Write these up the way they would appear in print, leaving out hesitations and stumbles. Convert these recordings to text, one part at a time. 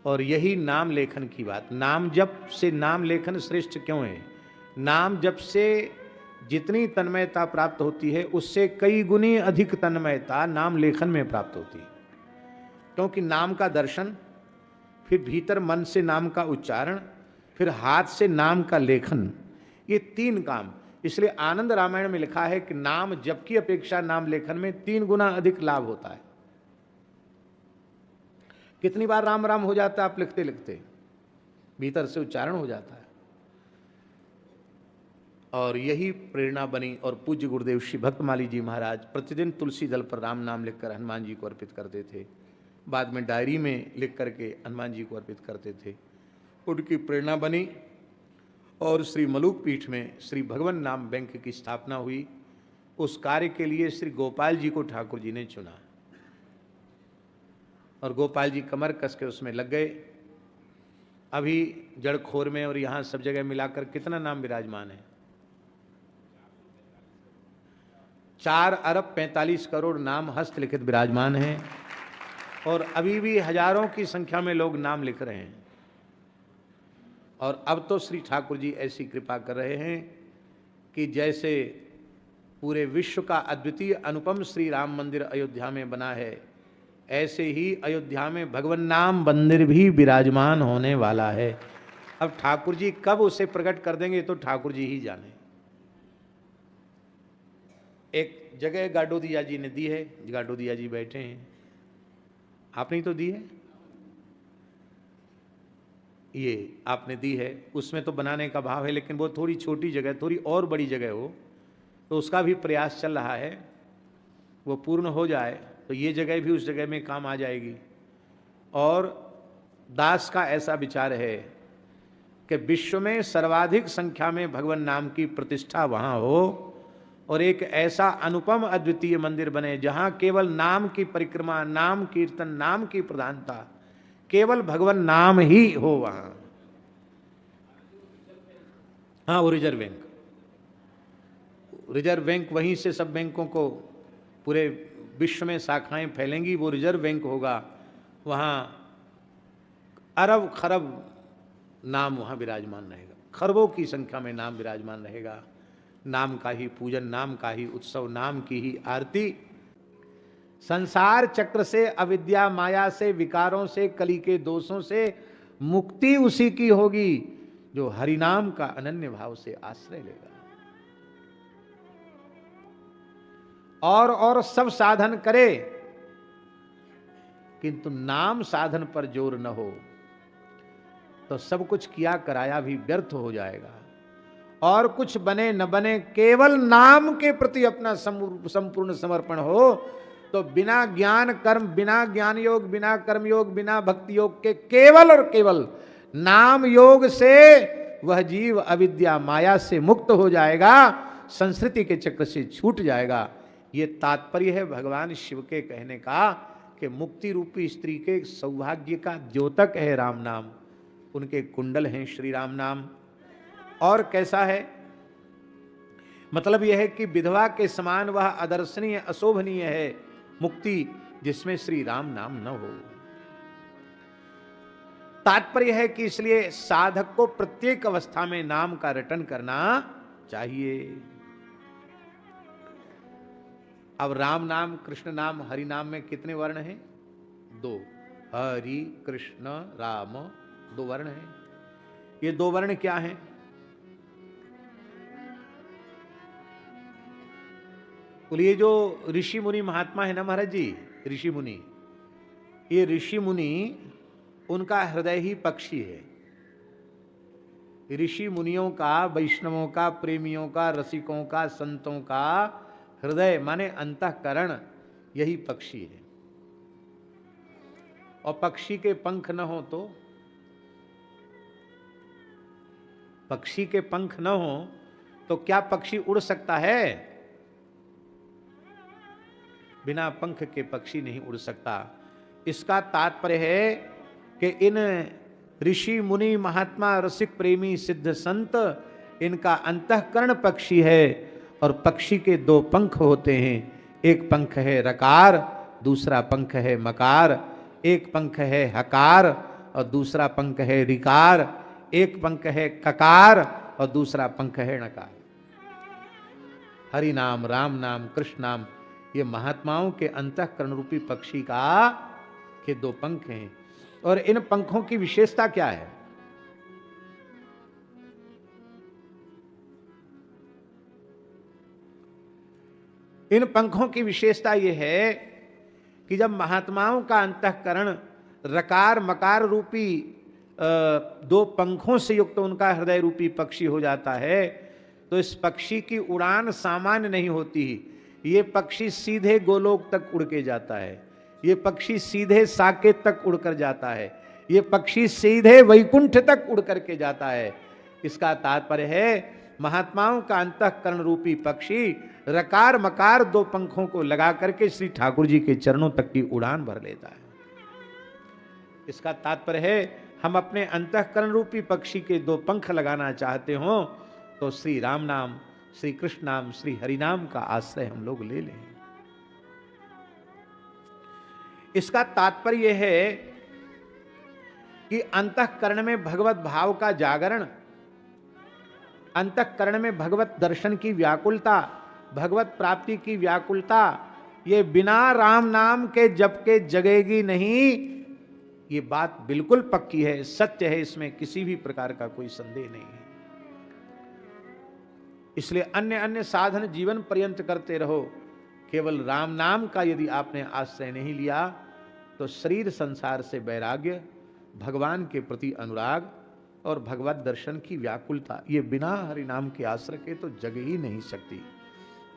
और यही नाम लेखन की बात। नाम जप से नाम लेखन श्रेष्ठ क्यों है? नाम जप से जितनी तन्मयता प्राप्त होती है उससे कई गुनी अधिक तन्मयता नाम लेखन में प्राप्त होती है। क्योंकि नाम का दर्शन, फिर भीतर मन से नाम का उच्चारण, फिर हाथ से नाम का लेखन, ये 3 काम। इसलिए आनंद रामायण में लिखा है कि नाम जप की अपेक्षा नाम लेखन में 3 गुना अधिक लाभ होता है। कितनी बार राम राम हो जाता है आप लिखते लिखते, भीतर से उच्चारण हो जाता है। और यही प्रेरणा बनी और पूज्य गुरुदेव श्री भक्तमाली जी महाराज प्रतिदिन तुलसी दल पर राम नाम लिखकर हनुमान जी को अर्पित करते थे। बाद में डायरी में लिख करके हनुमान जी को अर्पित करते थे। उनकी प्रेरणा बनी और श्री मलूक पीठ में श्री भगवान नाम बैंक की स्थापना हुई। उस कार्य के लिए श्री गोपाल जी को ठाकुर जी ने चुना और गोपाल जी कमर कस के उसमें लग गए। अभी जड़खोर में और यहाँ सब जगह मिलाकर कितना नाम विराजमान है? 4 अरब 45 करोड़ नाम हस्तलिखित विराजमान हैं और अभी भी हजारों की संख्या में लोग नाम लिख रहे हैं। और अब तो श्री ठाकुर जी ऐसी कृपा कर रहे हैं कि जैसे पूरे विश्व का अद्वितीय अनुपम श्री राम मंदिर अयोध्या में बना है, ऐसे ही अयोध्या में भगवान नाम मंदिर भी विराजमान होने वाला है। अब ठाकुर जी कब उसे प्रकट कर देंगे तो ठाकुर जी ही जाने। एक जगह गाडोदिया जी ने दी है, गाडोदिया जी बैठे हैं, आपने ही तो दी है, ये आपने दी है। उसमें तो बनाने का भाव है, लेकिन वो थोड़ी छोटी जगह, थोड़ी और बड़ी जगह हो तो उसका भी प्रयास चल रहा है। वो पूर्ण हो जाए तो ये जगह भी उस जगह में काम आ जाएगी। और दास का ऐसा विचार है कि विश्व में सर्वाधिक संख्या में भगवान नाम की प्रतिष्ठा वहाँ हो और एक ऐसा अनुपम अद्वितीय मंदिर बने जहाँ केवल नाम की परिक्रमा, नाम कीर्तन, नाम की प्रधानता, केवल भगवान नाम ही हो वहाँ। हाँ, वो रिजर्व बैंक, रिजर्व बैंक वहीं से सब बैंकों को पूरे विश्व में शाखाएं फैलेंगी। वो रिजर्व बैंक होगा, वहाँ अरब खरब नाम वहाँ विराजमान रहेगा, खरबों की संख्या में नाम विराजमान रहेगा। नाम का ही पूजन, नाम का ही उत्सव, नाम की ही आरती। संसार चक्र से, अविद्या माया से, विकारों से, कली के दोषों से मुक्ति उसी की होगी जो हरिनाम का अनन्य भाव से आश्रय लेगा। और सब साधन करे किंतु नाम साधन पर जोर न हो तो सब कुछ किया कराया भी व्यर्थ हो जाएगा। और कुछ बने न बने, केवल नाम के प्रति अपना संपूर्ण समर्पण हो तो बिना ज्ञान कर्म, बिना ज्ञान योग, बिना कर्म योग, बिना भक्ति योग के केवल और केवल नाम योग से वह जीव अविद्या माया से मुक्त हो जाएगा, संस्कृति के चक्र से छूट जाएगा। ये तात्पर्य है भगवान शिव के कहने का कि मुक्ति रूपी स्त्री के सौभाग्य का द्योतक है राम नाम, उनके कुंडल हैं श्री राम नाम। और कैसा है? मतलब यह है कि विधवा के समान वह अदर्शनीय, अशोभनीय है मुक्ति जिसमें श्री राम नाम न हो। तात्पर्य है कि इसलिए साधक को प्रत्येक अवस्था में नाम का रटन करना चाहिए। अब राम नाम, कृष्ण नाम, हरि नाम में कितने वर्ण हैं? 2। हरि, कृष्ण, राम, 2 वर्ण हैं। ये 2 वर्ण क्या हैं? बोलिए, जो ऋषि मुनि महात्मा है ना महाराज जी, ऋषि मुनि, ये ऋषि मुनि उनका हृदय ही पक्षी है। ऋषि मुनियों का, वैष्णवों का, प्रेमियों का, रसिकों का, संतों का हृदय माने अंतःकरण यही पक्षी है। और पक्षी के पंख न हो तो, पक्षी के पंख न हो तो क्या पक्षी उड़ सकता है? बिना पंख के पक्षी नहीं उड़ सकता। इसका तात्पर्य है कि इन ऋषि मुनि महात्मा रसिक प्रेमी सिद्ध संत, इनका अंतःकरण पक्षी है और पक्षी के 2 पंख होते हैं। एक पंख है रकार, दूसरा पंख है मकार, एक पंख है हकार और दूसरा पंख है ऋकार, एक पंख है ककार और दूसरा पंख है णकार। हरि नाम, राम नाम, कृष्ण नाम, ये महात्माओं के अंतःकरण रूपी पक्षी के दो पंख हैं। और इन पंखों की विशेषता क्या है? इन पंखों की विशेषता यह है कि जब महात्माओं का अंतःकरण रकार मकार रूपी दो पंखों से युक्त उनका हृदय रूपी पक्षी हो जाता है, तो इस पक्षी की उड़ान सामान्य नहीं होती। ये पक्षी सीधे गोलोक तक उड़ के जाता है, ये पक्षी सीधे साकेत तक उड़कर जाता है, ये पक्षी सीधे वैकुंठ तक उड़ करके जाता है। इसका तात्पर्य है महात्माओं का अंतःकरण रूपी पक्षी रकार मकार दो पंखों को लगा करके श्री ठाकुर जी के चरणों तक की उड़ान भर लेता है। इसका तात्पर्य है हम अपने अंतःकरण रूपी पक्षी के दो पंख लगाना चाहते हो तो श्री राम नाम, श्री कृष्ण नाम, श्री हरि नाम का आश्रय हम लोग ले लें। इसका तात्पर्य यह है कि अंतःकरण में भगवत भाव का जागरण, अंतःकरण में भगवत दर्शन की व्याकुलता, भगवत प्राप्ति की व्याकुलता, ये बिना राम नाम के जप के जगेगी नहीं। ये बात बिल्कुल पक्की है, सत्य है, इसमें किसी भी प्रकार का कोई संदेह नहीं है। इसलिए अन्य अन्य साधन जीवन पर्यंत करते रहो, केवल राम नाम का यदि आपने आश्रय नहीं लिया तो शरीर संसार से वैराग्य, भगवान के प्रति अनुराग और भगवत दर्शन की व्याकुलता, ये बिना हरि नाम के आश्रय के तो जग ही नहीं सकती।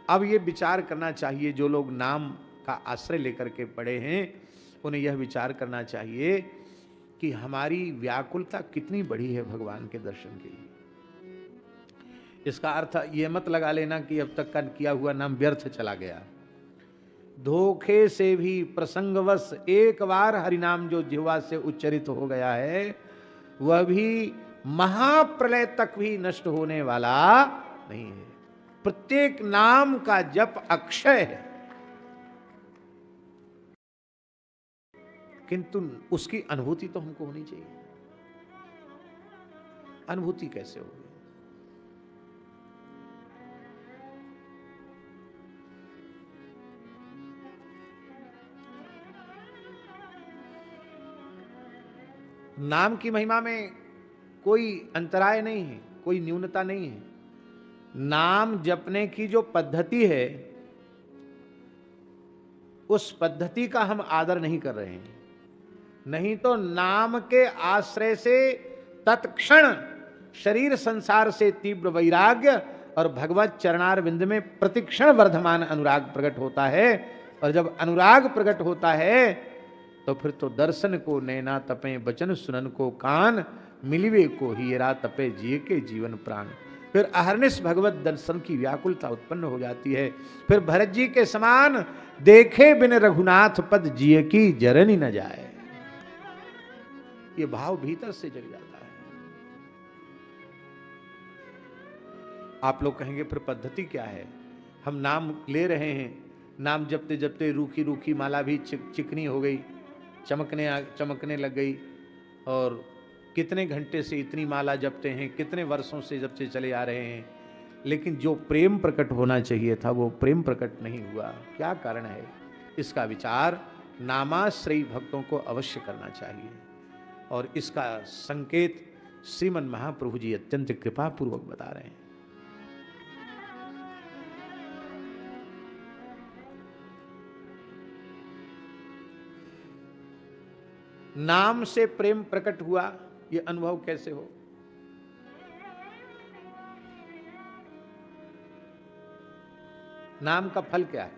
अब ये विचार करना चाहिए, जो लोग नाम का आश्रय लेकर के पड़े हैं उन्हें यह विचार करना चाहिए कि हमारी व्याकुलता कितनी बड़ी है भगवान के दर्शन के लिए। इसका अर्थ ये मत लगा लेना कि अब तक का किया हुआ नाम व्यर्थ चला गया। धोखे से भी प्रसंगवश एक बार हरिनाम जो जिह्वा से उच्चरित हो गया है वह भी महाप्रलय तक भी नष्ट होने वाला नहीं है। प्रत्येक नाम का जप अक्षय है, किंतु उसकी अनुभूति तो हमको होनी चाहिए। अनुभूति कैसे होगी? नाम की महिमा में कोई अंतराय नहीं है, कोई न्यूनता नहीं है। नाम जपने की जो पद्धति है उस पद्धति का हम आदर नहीं कर रहे हैं। नहीं तो नाम के आश्रय से तत्क्षण शरीर संसार से तीव्र वैराग्य और भगवत चरणारविंद में प्रतिक्षण वर्धमान अनुराग प्रकट होता है। और जब अनुराग प्रकट होता है तो फिर तो दर्शन को नैना तपे, वचन सुनन को कान, मिलिवे को हीरा तपे जिए के जीवन प्राण। फिर अहर्निश भगवत दर्शन की व्याकुलता उत्पन्न हो जाती है। फिर भरत जी के समान देखे बिन रघुनाथ पद जिए की जरनी न जाए, ये भाव भीतर से जग जाता है। आप लोग कहेंगे फिर पद्धति क्या है? हम नाम ले रहे हैं, नाम जपते जपते रूखी रूखी माला भी चिकनी हो गई, चमकने लग गई, और कितने घंटे से इतनी माला जपते हैं, कितने वर्षों से जपते चले आ रहे हैं, लेकिन जो प्रेम प्रकट होना चाहिए था वो प्रेम प्रकट नहीं हुआ। क्या कारण है? इसका विचार नामाश्रयी भक्तों को अवश्य करना चाहिए। और इसका संकेत श्रीमन महाप्रभु जी अत्यंत कृपा पूर्वक बता रहे हैं। नाम से प्रेम प्रकट हुआ, ये अनुभव कैसे हो? नाम का फल क्या है?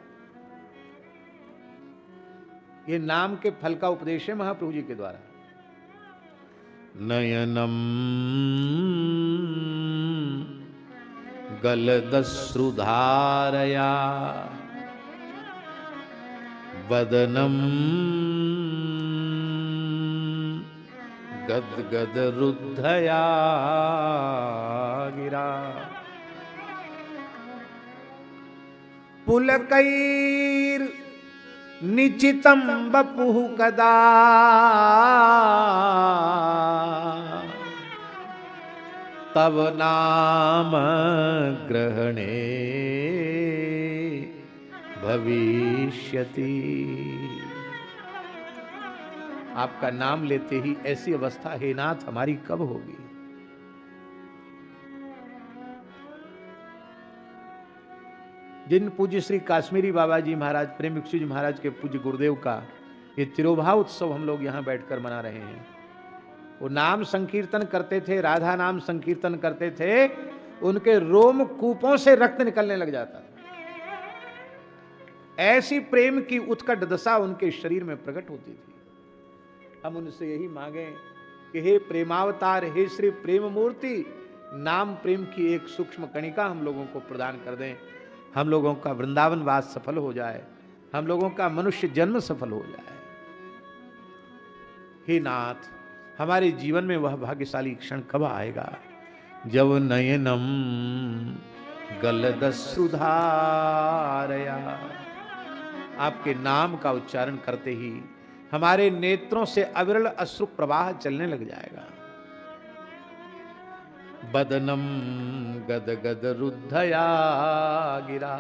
ये नाम के फल का उपदेश है महाप्रभु जी के द्वारा। नयनम गलदश्रुधारया वदनम गदगद रुद्धया गिरा। पुलकैर निचितम बपुः कदा, तव नाम ग्रहणे भविष्यति। आपका नाम लेते ही ऐसी अवस्था हे नाथ हमारी कब होगी। जिन पूज्य श्री काश्मीरी बाबा जी महाराज, प्रेम भिक्षु जी महाराज के पूज्य गुरुदेव का ये तिरोभाव उत्सव हम लोग यहां बैठकर मना रहे हैं। वो नाम संकीर्तन करते थे, राधा नाम संकीर्तन करते थे, उनके रोम कूपों से रक्त निकलने लग जाता था। ऐसी प्रेम की उत्कट दशा उनके शरीर में प्रकट होती थी। हम उनसे यही मांगे कि हे प्रेमावतार, हे श्री प्रेम मूर्ति, नाम प्रेम की एक सूक्ष्म कणिका हम लोगों को प्रदान कर दें। हम लोगों का वृंदावन वास सफल हो जाए, हम लोगों का मनुष्य जन्म सफल हो जाए। हे नाथ, हमारे जीवन में वह भाग्यशाली क्षण कब आएगा जब नयनम गलदश्रुधारया, आपके नाम का उच्चारण करते ही हमारे नेत्रों से अविरल अश्रु प्रवाह चलने लग जाएगा। बदनम गद गद रुद्धया गिरा,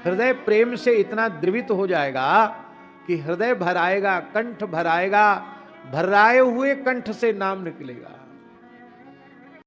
हृदय प्रेम से इतना द्रवित हो जाएगा कि हृदय भर आएगा, कंठ भर आएगा, भर्राए हुए कंठ से नाम निकलेगा।